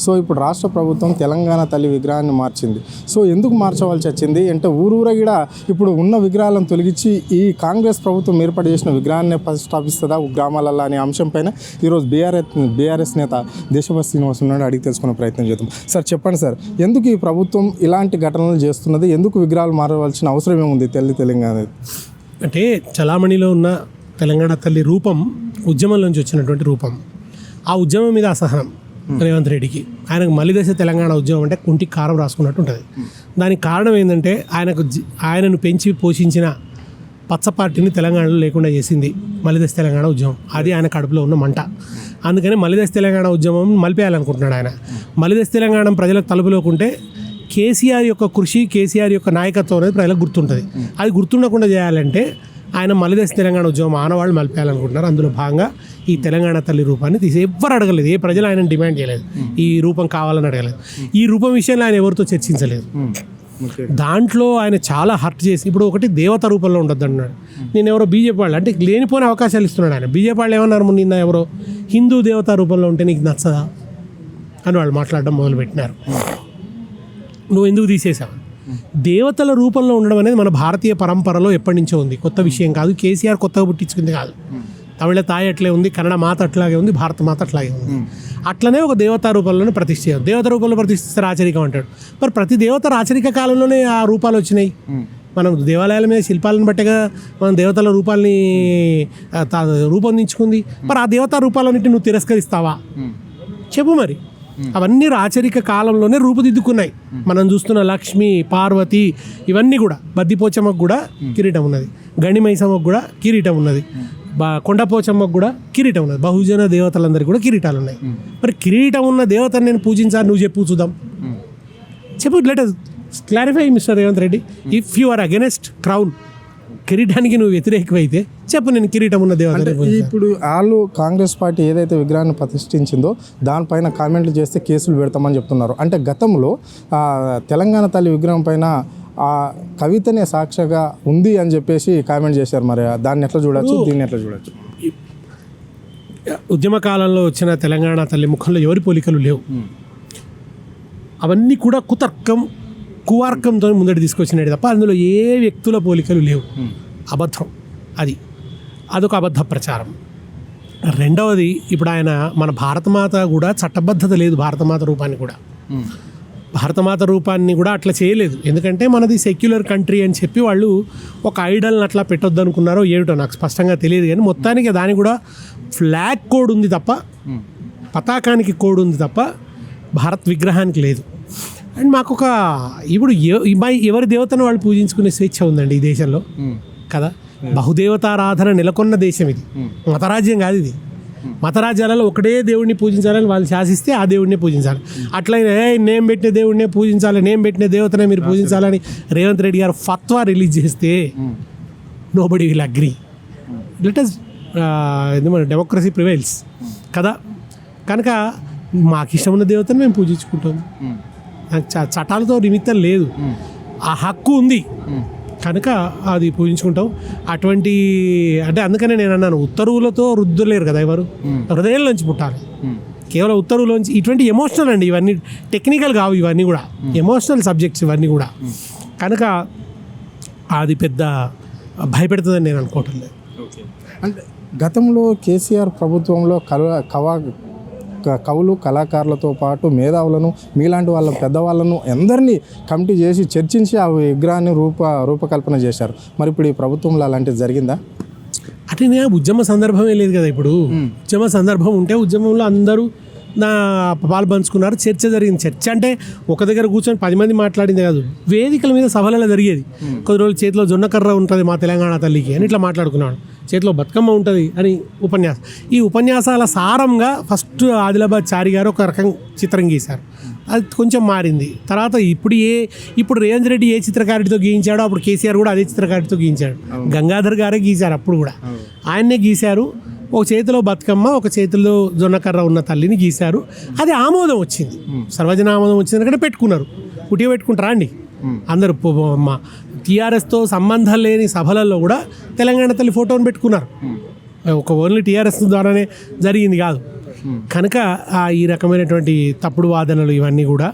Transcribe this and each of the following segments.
So ఇప్పుడు రాష్ట్ర ప్రభుత్వం తెలంగాణ తల్లి విగ్రహాన్ని మార్చింది. సో ఎందుకు మార్చవలసి వచ్చింది అంటే ఊరూర కూడా ఇప్పుడు ఉన్న విగ్రహాలను తొలగించి ఈ కాంగ్రెస్ ప్రభుత్వం ఏర్పాటు చేసిన విగ్రహాన్ని ప్రతిష్టాపిస్తుందా గ్రామాలలో అనే అంశం పైన ఈరోజు బీఆర్ఎస్ నేత దేశభక్తి శ్రీనివాస్ ఉన్నాడు, అడిగి తెలుసుకునే ప్రయత్నం చేద్దాం. సార్ చెప్పండి సార్, ఎందుకు ఈ ప్రభుత్వం ఇలాంటి ఘటనలు చేస్తున్నది? ఎందుకు విగ్రహాలు మారవలసిన అవసరం ఏముంది తెలంగాణ? అంటే చలామణిలో ఉన్న తెలంగాణ తల్లి రూపం ఉద్యమంలోంచి వచ్చినటువంటి రూపం. ఆ ఉద్యమం మీద అసహనం రేవంత్ రెడ్డికి. ఆయనకు మలిదశ తెలంగాణ ఉద్యమం అంటే కుంటికి కారం రాసుకున్నట్టు ఉంటుంది. దానికి కారణం ఏంటంటే ఆయనను పెంచి పోషించిన పచ్చ పార్టీని తెలంగాణలో లేకుండా చేసింది మలిదశ తెలంగాణ ఉద్యమం. అది ఆయన కడుపులో ఉన్న మంట. అందుకని మలిదశ తెలంగాణ ఉద్యమం మలిపేయాలనుకుంటున్నాడు ఆయన. మలిదశ తెలంగాణ ప్రజలకు తలుపులోకుంటే కేసీఆర్ యొక్క కృషి, కేసీఆర్ యొక్క నాయకత్వం అనేది ప్రజలకు గుర్తుంటుంది. అది గుర్తుండకుండా చేయాలంటే ఆయన మలిదశ తెలంగాణ ఉద్యమం ఆనవాళ్ళు మలిపేయాలనుకుంటున్నారు. అందులో భాగంగా ఈ తెలంగాణ తల్లి రూపాన్ని తీసి ఎవ్వరు అడగలేదు, ఏ ప్రజలు ఆయన డిమాండ్ చేయలేదు, ఈ రూపం కావాలని అడగలేదు. ఈ రూపం విషయంలో ఆయన ఎవరితో చర్చించలేదు. దాంట్లో ఆయన చాలా హర్ట్ చేసి ఇప్పుడు ఒకటి దేవత రూపంలో ఉండొద్దు అన్నాడు. నేను ఎవరో బీజేపీ వాళ్ళు అంటే లేనిపోయిన అవకాశాలు ఇస్తున్నాడు ఆయన. బీజేపీ వాళ్ళు ఏమన్నారు, నిన్న ఎవరో హిందూ దేవతా రూపంలో ఉంటే నీకు నచ్చదా అని వాళ్ళు మాట్లాడడం మొదలుపెట్టినారు. నువ్వు ఎందుకు తీసేసావు? దేవతల రూపంలో ఉండడం అనేది మన భారతీయ పరంపరలో ఎప్పటి నుంచో ఉంది, కొత్త విషయం కాదు. కేసీఆర్ కొత్తగా పుట్టించుకుంది కాదు. తమిళ తాయి అట్లే ఉంది, కన్నడ మాత అట్లాగే ఉంది, భారత మాత అట్లాగే ఉంది. అట్లనే ఒక దేవతా రూపంలోనే ప్రతిష్ఠ, దేవత రూపంలో ప్రతిష్ఠిస్తారు ఆచరికం అంటాడు. మరి ప్రతి దేవత ఆచరిక కాలంలోనే ఆ రూపాలు వచ్చినాయి. మనం దేవాలయాల మీద శిల్పాలను బట్టగా మనం దేవతల రూపాలని రూపొందించుకుంది. మరి ఆ దేవతా రూపాలన్నింటినీ నువ్వు తిరస్కరిస్తావా? చెప్పు మరి. అవన్నీ ఆచరిక కాలంలోనే రూపుదిద్దుకున్నాయి. మనం చూస్తున్న లక్ష్మి, పార్వతి ఇవన్నీ కూడా, బద్దిపోచమ్మకు కూడా కిరీటం ఉన్నది, గణిమైసమ్మకు కూడా కిరీటం ఉన్నది, కొండపోచమ్మకు కూడా కిరీటం ఉన్నది, బహుజన దేవతలందరికీ కూడా కిరీటాలు ఉన్నాయి. మరి కిరీటం ఉన్న దేవతను నేను పూజించాలి, నువ్వు చెప్పు చూద్దాం. చెప్పు, let us clarify mister Revanth Reddy. If you are against crown, కిరీటానికి నువ్వు వ్యతిరేకమైతే చెప్పు, నేను కిరీటం ఉన్న దేవత. ఇప్పుడు వాళ్ళు కాంగ్రెస్ పార్టీ ఏదైతే విగ్రహాన్ని ప్రతిష్ఠించిందో దానిపైన కామెంట్లు చేస్తే కేసులు పెడతామని చెప్తున్నారు. అంటే గతంలో తెలంగాణ తల్లి విగ్రహం పైన ఆ కవితనే సాక్ష్యంగా ఉంది అని చెప్పేసి కామెంట్ చేశారు. మరి దాన్ని ఎట్లా చూడొచ్చు, దీన్ని ఎట్లా చూడొచ్చు? ఉద్యమ కాలంలో వచ్చిన తెలంగాణ తల్లి ముఖంలో ఎవరి పోలికలు లేవు. అవన్నీ కూడా కువార్కంతో ముందడి తీసుకొచ్చినాడు తప్ప అందులో ఏ వ్యక్తుల పోలికలు లేవు. అబద్ధం. అదొక అబద్ధ ప్రచారం. రెండవది, ఇప్పుడు ఆయన మన భారతమాత కూడా చట్టబద్ధత లేదు. భారతమాత రూపాన్ని కూడా అట్లా చేయలేదు. ఎందుకంటే మనది సెక్యులర్ కంట్రీ అని చెప్పి వాళ్ళు ఒక ఐడల్ని అట్లా పెట్టొద్దు అనుకున్నారో ఏమిటో నాకు స్పష్టంగా తెలియదు. కానీ మొత్తానికి దానికి కూడా ఫ్లాగ్ కోడ్ ఉంది తప్ప, పతాకానికి కోడ్ ఉంది తప్ప భారత్ విగ్రహానికి లేదు. అండ్ మాకు ఇప్పుడు ఎవరి దేవతను వాళ్ళు పూజించుకునే స్వేచ్ఛ ఉందండి ఈ దేశంలో కదా. బహుదేవతారాధన నెలకొన్న దేశం ఇది, మతరాజ్యం కాదు ఇది. మతరాజ్యాలలో ఒకటే దేవుడిని పూజించాలని వాళ్ళు శాసిస్తే ఆ దేవుడినే పూజించాలి. అట్లయినా నేను పెట్టిన దేవుడినే పూజించాలి, నేను పెట్టిన దేవతనే మీరు పూజించాలని రేవంత్ రెడ్డి గారు ఫత్వా రిలీజ్ చేస్తే nobody will agree. Let us democracy prevails కదా. కనుక మాకు ఇష్టం ఉన్న దేవతను మేము పూజించుకుంటాం. చట్టాలతో నిమిత్తం లేదు, ఆ హక్కు ఉంది కనుక అది పూజించుకుంటాం. అటువంటి అంటే అందుకనే నేను అన్నాను, ఉత్తర్వులతో రుద్దలేరు కదా ఎవరు, హృదయంలోంచి పుట్టాలి. కేవలం ఉత్తర్వులోంచి ఇటువంటి ఎమోషనల్ అండి ఇవన్నీ, టెక్నికల్ కావు ఇవన్నీ కూడా, ఎమోషనల్ సబ్జెక్ట్స్ ఇవన్నీ కూడా. కనుక అది పెద్ద భయపెడుతుందని నేను అనుకోవటం లేదు. అంటే గతంలో కేసీఆర్ ప్రభుత్వంలో కవులు కళాకారులతో పాటు మేధావులను, మీలాంటి వాళ్ళ పెద్దవాళ్ళను అందరినీ కమిటీ చేసి చర్చించి ఆ విగ్రహాన్ని రూపకల్పన చేశారు. మరి ఇప్పుడు ఈ ప్రభుత్వంలో అలాంటిది జరిగిందా? అంటే నేను ఉద్యమ సందర్భమే లేదు కదా. ఇప్పుడు ఉద్యమ సందర్భం ఉంటే ఉద్యమంలో అందరూ పాలు పంచుకున్నారు, చర్చ జరిగింది. చర్చ అంటే ఒక దగ్గర కూర్చొని 10 మంది మాట్లాడింది కాదు, వేదికల మీద సభలలో జరిగేది. కొద్ది రోజులు చేతిలో జొన్నకర్ర ఉంటుంది మా తెలంగాణ తల్లికి అని ఇట్లా మాట్లాడుకున్నాడు, చేతిలో బతుకమ్మ ఉంటుంది అని ఉపన్యాసం. ఈ ఉపన్యాసాల సారంగా ఫస్ట్ ఆదిలాబాద్ చారి గారు ఒక రకం చిత్రం గీశారు. అది కొంచెం మారింది. తర్వాత ఇప్పుడు రేవంత్ రెడ్డి ఏ చిత్రకారుడితో గీయించాడో అప్పుడు కేసీఆర్ కూడా అదే చిత్రకారుడితో గీయించాడు. గంగాధర్ గారే గీశారు, అప్పుడు కూడా ఆయన్నే గీశారు. ఒక చేతిలో బతుకమ్మ, ఒక చేతిలో జొన్నకర్ర ఉన్న తల్లిని గీశారు. అది ఆమోదం వచ్చింది, సర్వజన ఆమోదం వచ్చింది. ఎందుకంటే పెట్టుకున్నారు, కుటిగా పెట్టుకుంటారా అండి అందరూ. టీఆర్ఎస్తో సంబంధం లేని సభలలో కూడా తెలంగాణ తల్లి ఫోటోని పెట్టుకున్నారు. ఒక ఓన్లీ టీఆర్ఎస్ ద్వారానే జరిగింది కాదు. కనుక ఈ రకమైనటువంటి తప్పుడు వాదనలు ఇవన్నీ కూడా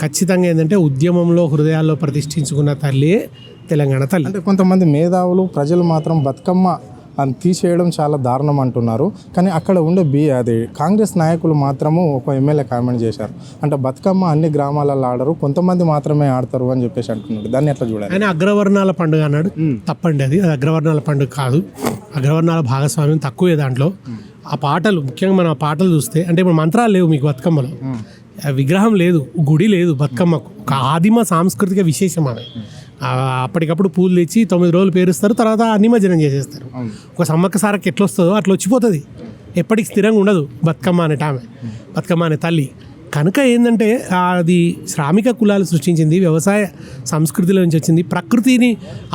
ఖచ్చితంగా ఏంటంటే ఉద్యమంలో హృదయాల్లో ప్రతిష్ఠించుకున్న తల్లి తెలంగాణ తల్లి. అంటే కొంతమంది మేధావులు ప్రజలు మాత్రం బతుకమ్మ అని తీసేయడం చాలా దారుణం అంటున్నారు. కానీ అక్కడ ఉండే అది కాంగ్రెస్ నాయకులు మాత్రము ఒక ఎమ్మెల్యే కామెంట్ చేశారు. అంటే బతుకమ్మ అన్ని గ్రామాలలో ఆడరు, కొంతమంది మాత్రమే ఆడతారు అని చెప్పేసి అంటున్నాడు. దాన్ని ఎట్లా చూడాలి? ఆయన అగ్రవర్ణాల పండుగ అన్నాడు, తప్పండి. అది అగ్రవర్ణాల పండుగ కాదు. అగ్రవర్ణాల భాగస్వామ్యం తక్కువే దాంట్లో. ఆ పాటలు ముఖ్యంగా మనం ఆ పాటలు చూస్తే అంటే ఇప్పుడు మంత్రాలు లేవు మీకు బతుకమ్మలో, విగ్రహం లేదు, గుడి లేదు. బతుకమ్మకు ఒక ఆదిమ సాంస్కృతిక విశేషం ఆమె. అప్పటికప్పుడు పూలు తెచ్చి 9 రోజులు పేరుస్తారు, తర్వాత నిమజ్జనం చేసేస్తారు. ఒక సమ్మక్క సారకి ఎట్లా వస్తుందో అట్లా వచ్చిపోతుంది, ఎప్పటికి స్థిరంగా ఉండదు బతుకమ్మ అనేట ఆమె, బతుకమ్మ అనే తల్లి. కనుక ఏంటంటే అది శ్రామిక కులాలు సృష్టించింది, వ్యవసాయ సంస్కృతిలో నుంచి వచ్చింది, ప్రకృతిని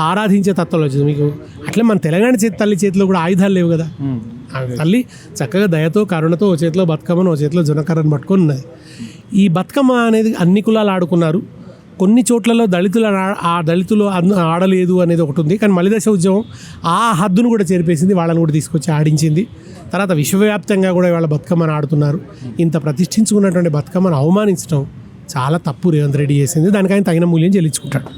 ఆరాధించే తత్వంలో వచ్చింది. మీకు అట్లే మన తెలంగాణ తల్లి చేతిలో కూడా ఆయుధాలు లేవు కదా. ఆ తల్లి చక్కగా దయతో కరుణతో ఓ చేతిలో బతుకమ్మను, ఓ చేతిలో జొన్నకర్రను పట్టుకొని ఉన్నది. ఈ బతుకమ్మ అనేది అన్ని కులాలు ఆడుకున్నారు. కొన్ని చోట్లలో దళితులు ఆడలేదు అనేది ఒకటి ఉంది. కానీ మలిదశ ఉద్యమం ఆ హద్దును కూడా చేరిపేసింది, వాళ్ళని కూడా తీసుకొచ్చి ఆడించింది. తర్వాత విశ్వవ్యాప్తంగా కూడా వాళ్ళ బతుకమ్మను ఆడుతున్నారు. ఇంత ప్రతిష్ఠించుకున్నటువంటి బతుకమ్మను అవమానించడం చాలా తప్పు రేవంత్ రెడ్డి చేసింది. దానికి ఆయన తగిన మూల్యం చెల్లించుకుంటాడు.